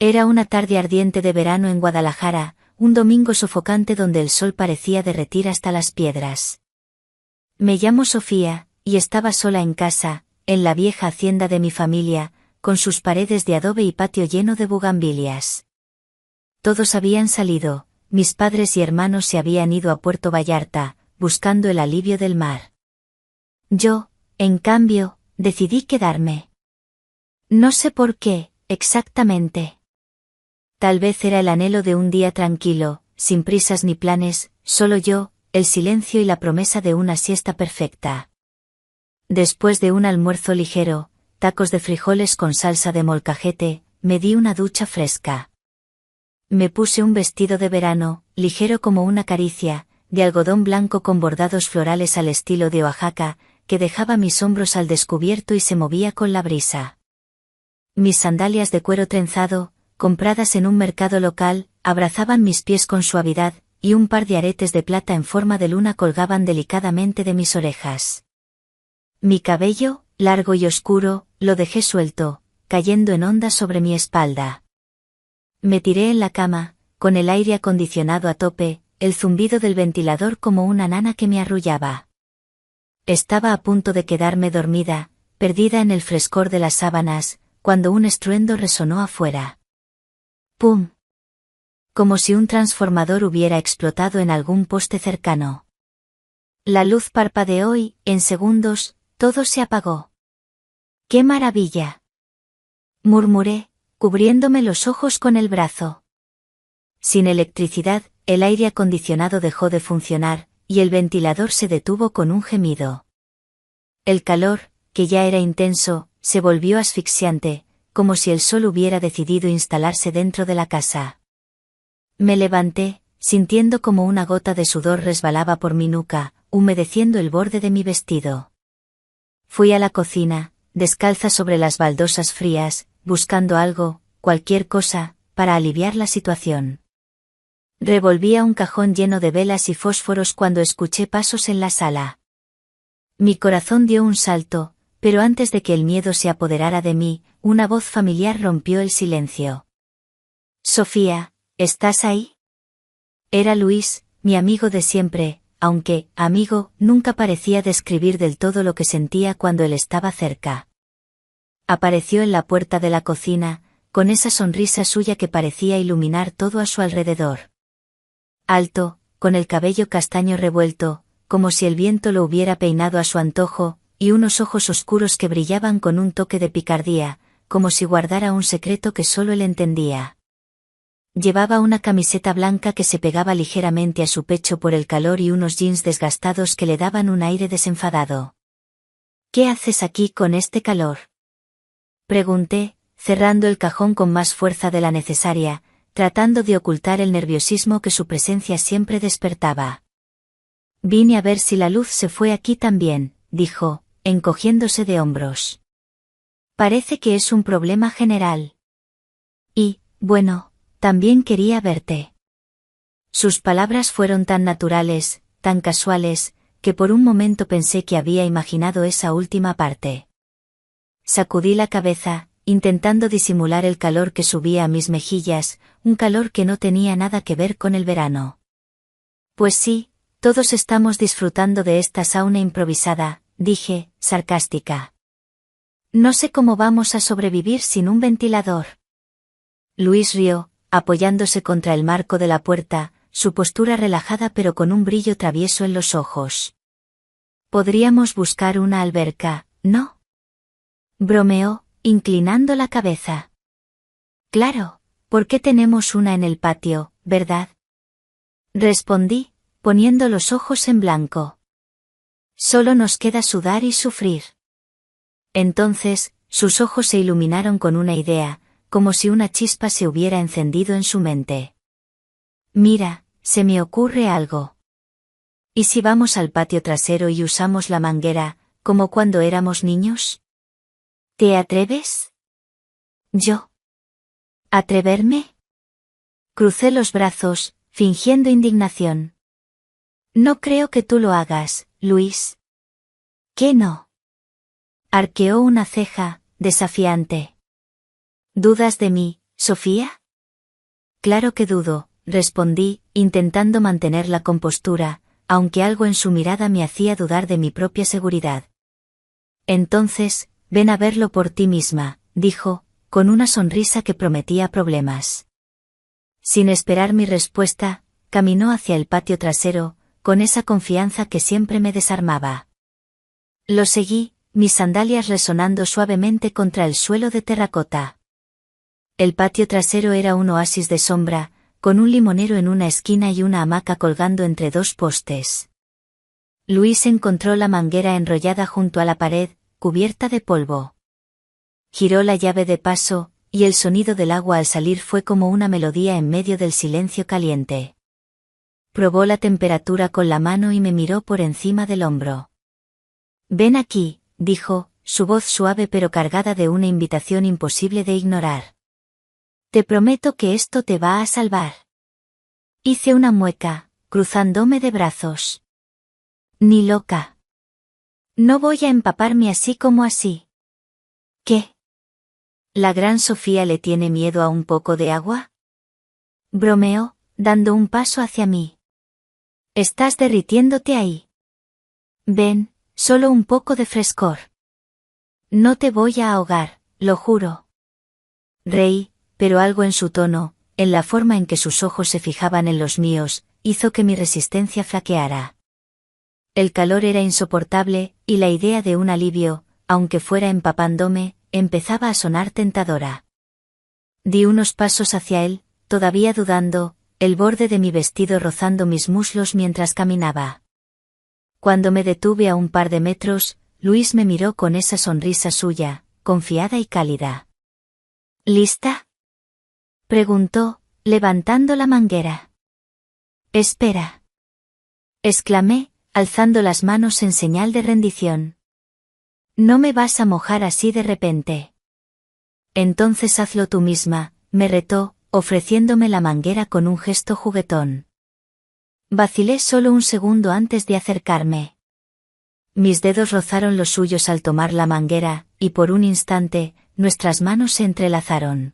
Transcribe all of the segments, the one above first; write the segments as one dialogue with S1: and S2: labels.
S1: Era una tarde ardiente de verano en Guadalajara, un domingo sofocante donde el sol parecía derretir hasta las piedras. Me llamo Sofía, y estaba sola en casa, en la vieja hacienda de mi familia, con sus paredes de adobe y patio lleno de bugambilias. Todos habían salido, mis padres y hermanos se habían ido a Puerto Vallarta, buscando el alivio del mar. Yo, en cambio, decidí quedarme. No sé por qué, exactamente. Tal vez era el anhelo de un día tranquilo, sin prisas ni planes, solo yo, el silencio y la promesa de una siesta perfecta. Después de un almuerzo ligero, tacos de frijoles con salsa de molcajete, me di una ducha fresca. Me puse un vestido de verano, ligero como una caricia, de algodón blanco con bordados florales al estilo de Oaxaca, que dejaba mis hombros al descubierto y se movía con la brisa. Mis sandalias de cuero trenzado, compradas en un mercado local, abrazaban mis pies con suavidad, y un par de aretes de plata en forma de luna colgaban delicadamente de mis orejas. Mi cabello, largo y oscuro, lo dejé suelto, cayendo en ondas sobre mi espalda. Me tiré en la cama, con el aire acondicionado a tope, el zumbido del ventilador como una nana que me arrullaba. Estaba a punto de quedarme dormida, perdida en el frescor de las sábanas, cuando un estruendo resonó afuera. ¡Pum! Como si un transformador hubiera explotado en algún poste cercano. La luz parpadeó y, en segundos, todo se apagó. ¡Qué maravilla!, murmuré, cubriéndome los ojos con el brazo. Sin electricidad, el aire acondicionado dejó de funcionar, y el ventilador se detuvo con un gemido. El calor, que ya era intenso, se volvió asfixiante, como si el sol hubiera decidido instalarse dentro de la casa. Me levanté, sintiendo como una gota de sudor resbalaba por mi nuca, humedeciendo el borde de mi vestido. Fui a la cocina, descalza sobre las baldosas frías, buscando algo, cualquier cosa, para aliviar la situación. Revolvía un cajón lleno de velas y fósforos cuando escuché pasos en la sala. Mi corazón dio un salto, pero antes de que el miedo se apoderara de mí, una voz familiar rompió el silencio. Sofía, ¿estás ahí? Era Luis, mi amigo de siempre, aunque, amigo, nunca parecía describir del todo lo que sentía cuando él estaba cerca. Apareció en la puerta de la cocina, con esa sonrisa suya que parecía iluminar todo a su alrededor. Alto, con el cabello castaño revuelto, como si el viento lo hubiera peinado a su antojo, y unos ojos oscuros que brillaban con un toque de picardía, como si guardara un secreto que solo él entendía. Llevaba una camiseta blanca que se pegaba ligeramente a su pecho por el calor y unos jeans desgastados que le daban un aire desenfadado. ¿Qué haces aquí con este calor?, pregunté, cerrando el cajón con más fuerza de la necesaria, tratando de ocultar el nerviosismo que su presencia siempre despertaba. Vine a ver si la luz se fue aquí también, dijo, encogiéndose de hombros. Parece que es un problema general. Y, bueno, también quería verte. Sus palabras fueron tan naturales, tan casuales, que por un momento pensé que había imaginado esa última parte. Sacudí la cabeza, intentando disimular el calor que subía a mis mejillas, un calor que no tenía nada que ver con el verano. Pues sí, todos estamos disfrutando de esta sauna improvisada, dije, sarcástica. No sé cómo vamos a sobrevivir sin un ventilador. Luis rió, apoyándose contra el marco de la puerta, su postura relajada pero con un brillo travieso en los ojos. Podríamos buscar una alberca, ¿no?, bromeó, inclinando la cabeza. Claro, porque tenemos una en el patio, ¿verdad?, respondí, poniendo los ojos en blanco. Solo nos queda sudar y sufrir. Entonces, sus ojos se iluminaron con una idea, como si una chispa se hubiera encendido en su mente. Mira, se me ocurre algo. ¿Y si vamos al patio trasero y usamos la manguera, como cuando éramos niños? ¿Te atreves? ¿Yo? ¿Atreverme? Crucé los brazos, fingiendo indignación. No creo que tú lo hagas, Luis. ¿Qué no? Arqueó una ceja, desafiante. ¿Dudas de mí, ¿Sofía? Claro que dudo, respondí, intentando mantener la compostura, aunque algo en su mirada me hacía dudar de mi propia seguridad. Entonces, ven a verlo por ti misma, dijo, con una sonrisa que prometía problemas. Sin esperar mi respuesta, caminó hacia el patio trasero, con esa confianza que siempre me desarmaba. Lo seguí, mis sandalias resonando suavemente contra el suelo de terracota. El patio trasero era un oasis de sombra, con un limonero en una esquina y una hamaca colgando entre dos postes. Luis encontró la manguera enrollada junto a la pared, cubierta de polvo. Giró la llave de paso, y el sonido del agua al salir fue como una melodía en medio del silencio caliente. Probó la temperatura con la mano y me miró por encima del hombro. Ven aquí, dijo, su voz suave pero cargada de una invitación imposible de ignorar. Te prometo que esto te va a salvar. Hice una mueca, cruzándome de brazos. Ni loca. No voy a empaparme así como así. ¿Qué? ¿La gran Sofía le tiene miedo a un poco de agua? Bromeó, dando un paso hacia mí. Estás derritiéndote ahí. Ven, solo un poco de frescor. No te voy a ahogar, lo juro. Reí, pero algo en su tono, en la forma en que sus ojos se fijaban en los míos, hizo que mi resistencia flaqueara. El calor era insoportable, y la idea de un alivio, aunque fuera empapándome, empezaba a sonar tentadora. Di unos pasos hacia él, todavía dudando, el borde de mi vestido rozando mis muslos mientras caminaba. Cuando me detuve a un par de metros, Luis me miró con esa sonrisa suya, confiada y cálida. ¿Lista? Preguntó, levantando la manguera. Espera. Exclamé, alzando las manos en señal de rendición. No me vas a mojar así de repente. Entonces hazlo tú misma, me retó, ofreciéndome la manguera con un gesto juguetón. Vacilé solo un segundo antes de acercarme. Mis dedos rozaron los suyos al tomar la manguera, y por un instante, nuestras manos se entrelazaron.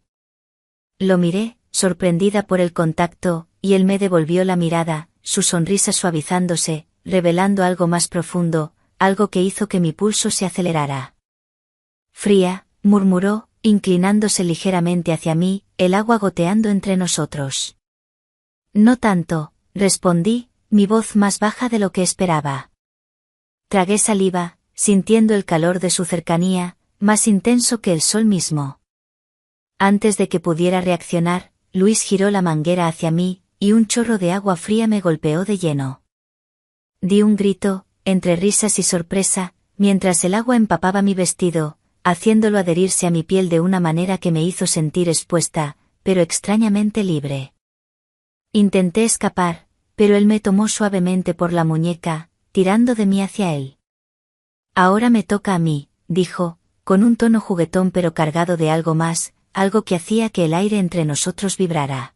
S1: Lo miré, sorprendida por el contacto, y él me devolvió la mirada, su sonrisa suavizándose, revelando algo más profundo, algo que hizo que mi pulso se acelerara. Fría, murmuró, inclinándose ligeramente hacia mí, el agua goteando entre nosotros. No tanto, respondí, mi voz más baja de lo que esperaba. Tragué saliva, sintiendo el calor de su cercanía, más intenso que el sol mismo. Antes de que pudiera reaccionar, Luis giró la manguera hacia mí, y un chorro de agua fría me golpeó de lleno. Di un grito, entre risas y sorpresa, mientras el agua empapaba mi vestido, haciéndolo adherirse a mi piel de una manera que me hizo sentir expuesta, pero extrañamente libre. Intenté escapar, pero él me tomó suavemente por la muñeca, tirando de mí hacia él. Ahora me toca a mí, dijo, con un tono juguetón pero cargado de algo más, algo que hacía que el aire entre nosotros vibrara.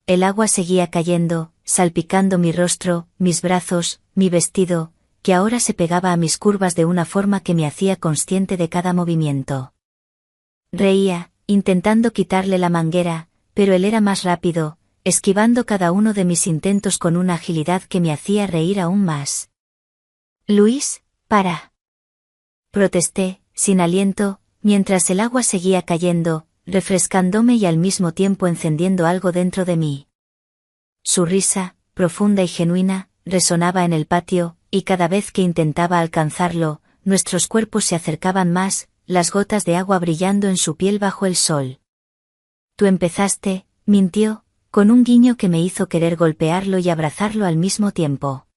S1: El agua seguía cayendo, salpicando mi rostro, mis brazos, mi vestido, que ahora se pegaba a mis curvas de una forma que me hacía consciente de cada movimiento. Reía, intentando quitarle la manguera, pero él era más rápido, esquivando cada uno de mis intentos con una agilidad que me hacía reír aún más. Luis, para. Protesté, sin aliento, mientras el agua seguía cayendo, refrescándome y al mismo tiempo encendiendo algo dentro de mí. Su risa, profunda y genuina, resonaba en el patio, y cada vez que intentaba alcanzarlo, nuestros cuerpos se acercaban más, las gotas de agua brillando en su piel bajo el sol. Tú empezaste, mintió, con un guiño que me hizo querer golpearlo y abrazarlo al mismo tiempo.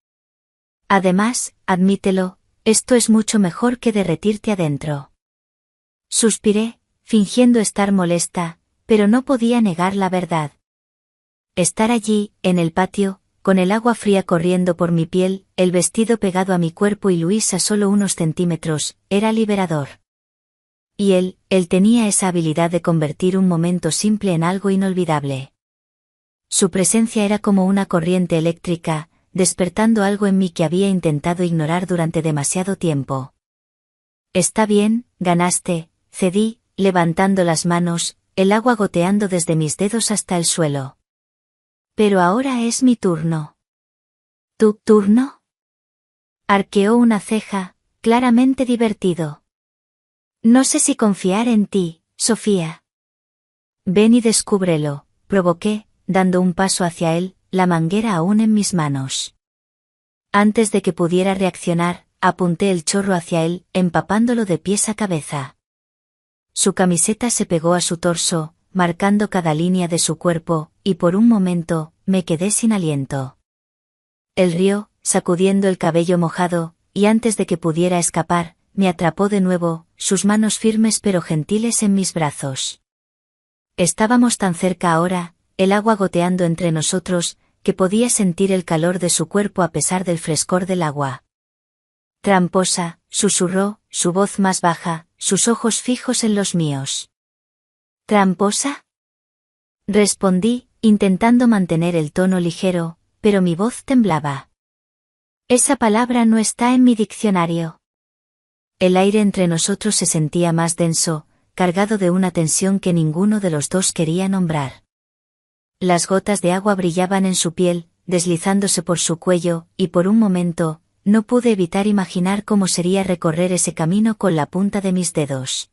S1: Además, admítelo, esto es mucho mejor que derretirte adentro. Suspiré, fingiendo estar molesta, pero no podía negar la verdad. Estar allí, en el patio, con el agua fría corriendo por mi piel, el vestido pegado a mi cuerpo y Luis a solo unos centímetros, era liberador. Y él tenía esa habilidad de convertir un momento simple en algo inolvidable. Su presencia era como una corriente eléctrica, despertando algo en mí que había intentado ignorar durante demasiado tiempo. Está bien, ganaste, cedí, levantando las manos, el agua goteando desde mis dedos hasta el suelo. Pero ahora es mi turno. ¿Tu turno? Arqueó una ceja, claramente divertido. No sé si confiar en ti, Sofía. Ven y descúbrelo, provoqué, dando un paso hacia él, la manguera aún en mis manos. Antes de que pudiera reaccionar, apunté el chorro hacia él, empapándolo de pies a cabeza. Su camiseta se pegó a su torso, marcando cada línea de su cuerpo, y por un momento, me quedé sin aliento. Él rió, sacudiendo el cabello mojado, y antes de que pudiera escapar, me atrapó de nuevo, sus manos firmes pero gentiles en mis brazos. Estábamos tan cerca ahora, el agua goteando entre nosotros, que podía sentir el calor de su cuerpo a pesar del frescor del agua. Tramposa, susurró, su voz más baja, sus ojos fijos en los míos. ¿Tramposa? Respondí, intentando mantener el tono ligero, pero mi voz temblaba. Esa palabra no está en mi diccionario. El aire entre nosotros se sentía más denso, cargado de una tensión que ninguno de los dos quería nombrar. Las gotas de agua brillaban en su piel, deslizándose por su cuello, y por un momento, no pude evitar imaginar cómo sería recorrer ese camino con la punta de mis dedos.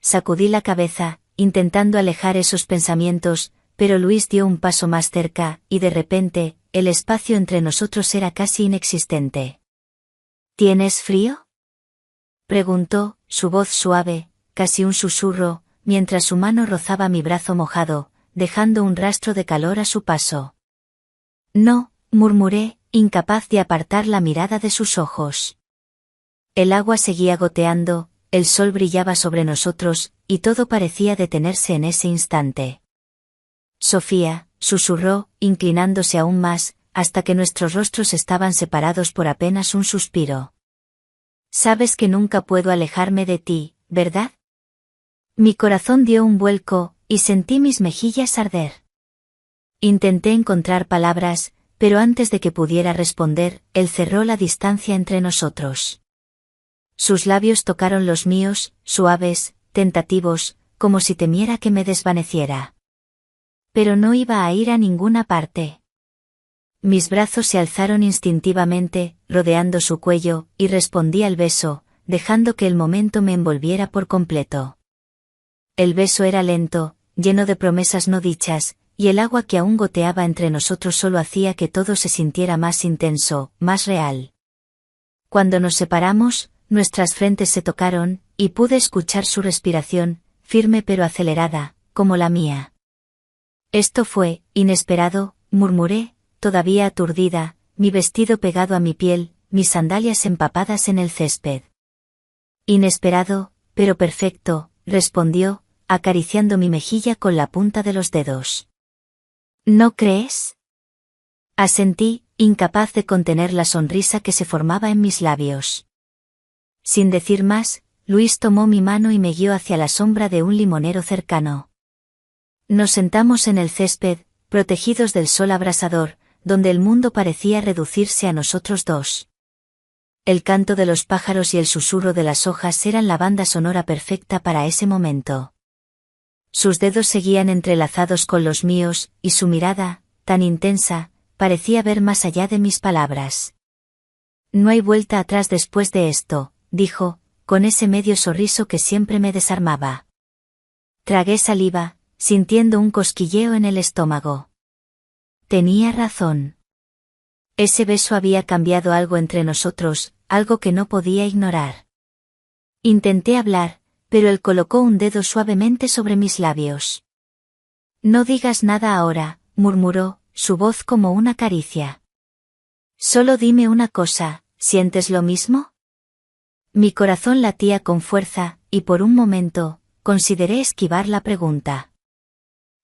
S1: Sacudí la cabeza, intentando alejar esos pensamientos, pero Luis dio un paso más cerca, y de repente, el espacio entre nosotros era casi inexistente. ¿Tienes frío? Preguntó, su voz suave, casi un susurro, mientras su mano rozaba mi brazo mojado, dejando un rastro de calor a su paso. No, murmuré, incapaz de apartar la mirada de sus ojos. El agua seguía goteando, el sol brillaba sobre nosotros, y todo parecía detenerse en ese instante. Sofía, susurró, inclinándose aún más, hasta que nuestros rostros estaban separados por apenas un suspiro. Sabes que nunca puedo alejarme de ti, ¿verdad? Mi corazón dio un vuelco, y sentí mis mejillas arder. Intenté encontrar palabras, pero antes de que pudiera responder, él cerró la distancia entre nosotros. Sus labios tocaron los míos, suaves, tentativos, como si temiera que me desvaneciera. Pero no iba a ir a ninguna parte. Mis brazos se alzaron instintivamente, rodeando su cuello, y respondí al beso, dejando que el momento me envolviera por completo. El beso era lento, lleno de promesas no dichas, y el agua que aún goteaba entre nosotros solo hacía que todo se sintiera más intenso, más real. Cuando nos separamos, nuestras frentes se tocaron, y pude escuchar su respiración, firme pero acelerada, como la mía. Esto fue inesperado, murmuré, todavía aturdida, mi vestido pegado a mi piel, mis sandalias empapadas en el césped. Inesperado, pero perfecto, respondió, acariciando mi mejilla con la punta de los dedos. ¿No crees? Asentí, incapaz de contener la sonrisa que se formaba en mis labios. Sin decir más, Luis tomó mi mano y me guió hacia la sombra de un limonero cercano. Nos sentamos en el césped, protegidos del sol abrasador, donde el mundo parecía reducirse a nosotros dos. El canto de los pájaros y el susurro de las hojas eran la banda sonora perfecta para ese momento. Sus dedos seguían entrelazados con los míos, y su mirada, tan intensa, parecía ver más allá de mis palabras. No hay vuelta atrás después de esto, dijo, con ese medio sonriso que siempre me desarmaba. Tragué saliva, sintiendo un cosquilleo en el estómago. Tenía razón. Ese beso había cambiado algo entre nosotros, algo que no podía ignorar. Intenté hablar, pero él colocó un dedo suavemente sobre mis labios. No digas nada ahora, murmuró, su voz como una caricia. Solo dime una cosa, ¿sientes lo mismo? Mi corazón latía con fuerza, y por un momento, consideré esquivar la pregunta.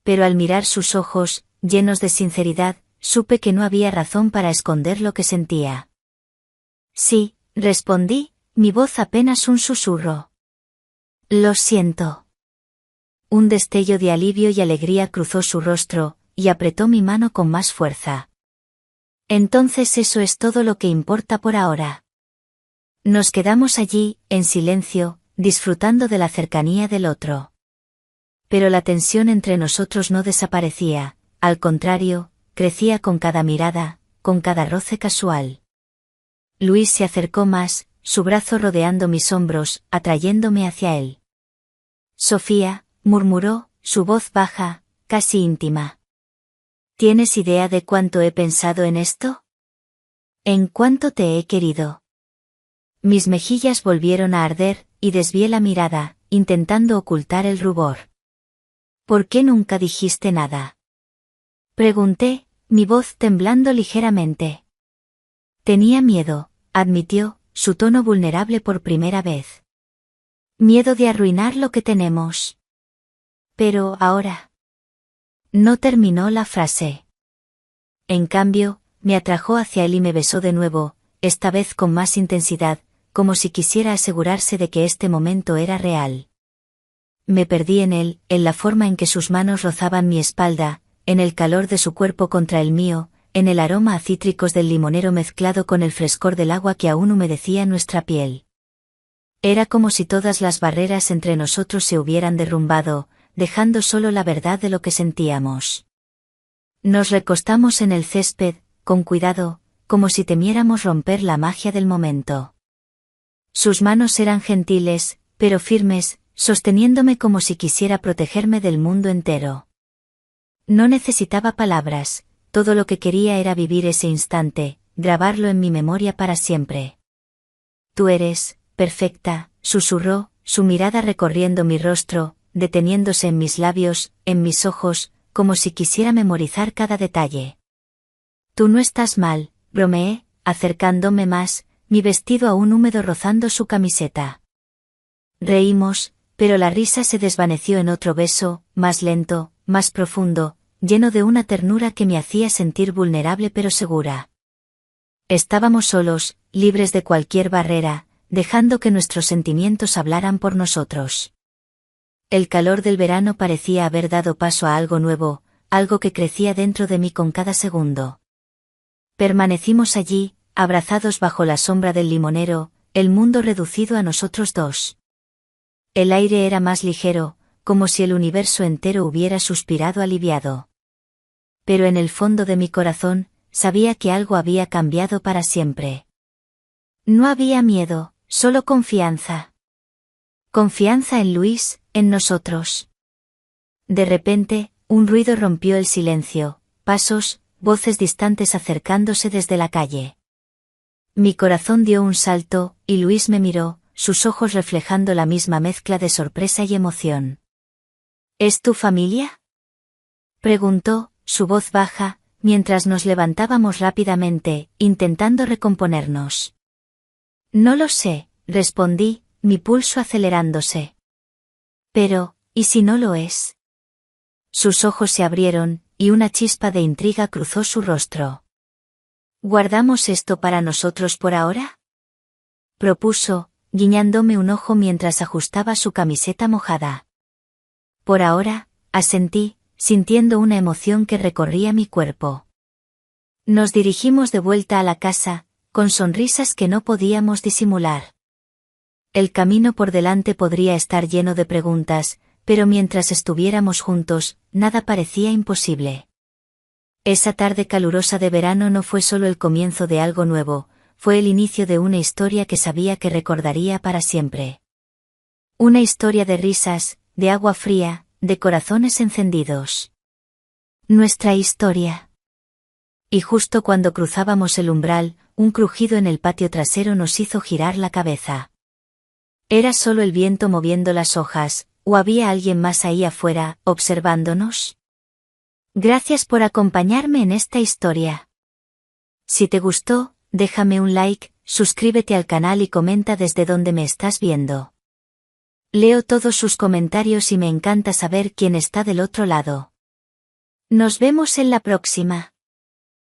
S1: Pero al mirar sus ojos, llenos de sinceridad, supe que no había razón para esconder lo que sentía. Sí, respondí, mi voz apenas un susurro. Lo siento. Un destello de alivio y alegría cruzó su rostro, y apretó mi mano con más fuerza. Entonces eso es todo lo que importa por ahora. Nos quedamos allí, en silencio, disfrutando de la cercanía del otro. Pero la tensión entre nosotros no desaparecía, al contrario, crecía con cada mirada, con cada roce casual. Luis se acercó más, su brazo rodeando mis hombros, atrayéndome hacia él. Sofía, murmuró, su voz baja, casi íntima. ¿Tienes idea de cuánto he pensado en esto? ¿En cuánto te he querido? Mis mejillas volvieron a arder, y desvié la mirada, intentando ocultar el rubor. ¿Por qué nunca dijiste nada? Pregunté, mi voz temblando ligeramente. Tenía miedo, admitió, su tono vulnerable por primera vez. Miedo de arruinar lo que tenemos. Pero ahora. No terminó la frase. En cambio, me atrajo hacia él y me besó de nuevo, esta vez con más intensidad, como si quisiera asegurarse de que este momento era real. Me perdí en él, en la forma en que sus manos rozaban mi espalda, en el calor de su cuerpo contra el mío, en el aroma a cítricos del limonero mezclado con el frescor del agua que aún humedecía nuestra piel. Era como si todas las barreras entre nosotros se hubieran derrumbado, dejando solo la verdad de lo que sentíamos. Nos recostamos en el césped, con cuidado, como si temiéramos romper la magia del momento. Sus manos eran gentiles, pero firmes, sosteniéndome como si quisiera protegerme del mundo entero. No necesitaba palabras, todo lo que quería era vivir ese instante, grabarlo en mi memoria para siempre. Tú eres, perfecta, susurró, su mirada recorriendo mi rostro, deteniéndose en mis labios, en mis ojos, como si quisiera memorizar cada detalle. Tú no estás mal, bromeé, acercándome más, mi vestido aún húmedo rozando su camiseta. Reímos, pero la risa se desvaneció en otro beso, más lento, más profundo, lleno de una ternura que me hacía sentir vulnerable pero segura. Estábamos solos, libres de cualquier barrera, dejando que nuestros sentimientos hablaran por nosotros. El calor del verano parecía haber dado paso a algo nuevo, algo que crecía dentro de mí con cada segundo. Permanecimos allí, abrazados bajo la sombra del limonero, el mundo reducido a nosotros dos. El aire era más ligero, como si el universo entero hubiera suspirado aliviado. Pero en el fondo de mi corazón, sabía que algo había cambiado para siempre. No había miedo, solo confianza. Confianza en Luis, en nosotros. De repente, un ruido rompió el silencio, pasos, voces distantes acercándose desde la calle. Mi corazón dio un salto, y Luis me miró, sus ojos reflejando la misma mezcla de sorpresa y emoción. ¿Es tu familia? Preguntó, su voz baja, mientras nos levantábamos rápidamente, intentando recomponernos. No lo sé, respondí, mi pulso acelerándose. Pero, ¿y si no lo es? Sus ojos se abrieron, y una chispa de intriga cruzó su rostro. ¿Guardamos esto para nosotros por ahora? Propuso, guiñándome un ojo mientras ajustaba su camiseta mojada. Por ahora, asentí, sintiendo una emoción que recorría mi cuerpo. Nos dirigimos de vuelta a la casa, con sonrisas que no podíamos disimular. El camino por delante podría estar lleno de preguntas, pero mientras estuviéramos juntos, nada parecía imposible. Esa tarde calurosa de verano no fue solo el comienzo de algo nuevo, fue el inicio de una historia que sabía que recordaría para siempre. Una historia de risas, de agua fría, de corazones encendidos. Nuestra historia. Y justo cuando cruzábamos el umbral, un crujido en el patio trasero nos hizo girar la cabeza. ¿Era solo el viento moviendo las hojas, o había alguien más ahí afuera, observándonos? Gracias por acompañarme en esta historia. Si te gustó, déjame un like, suscríbete al canal y comenta desde dónde me estás viendo. Leo todos sus comentarios y me encanta saber quién está del otro lado. Nos vemos en la próxima.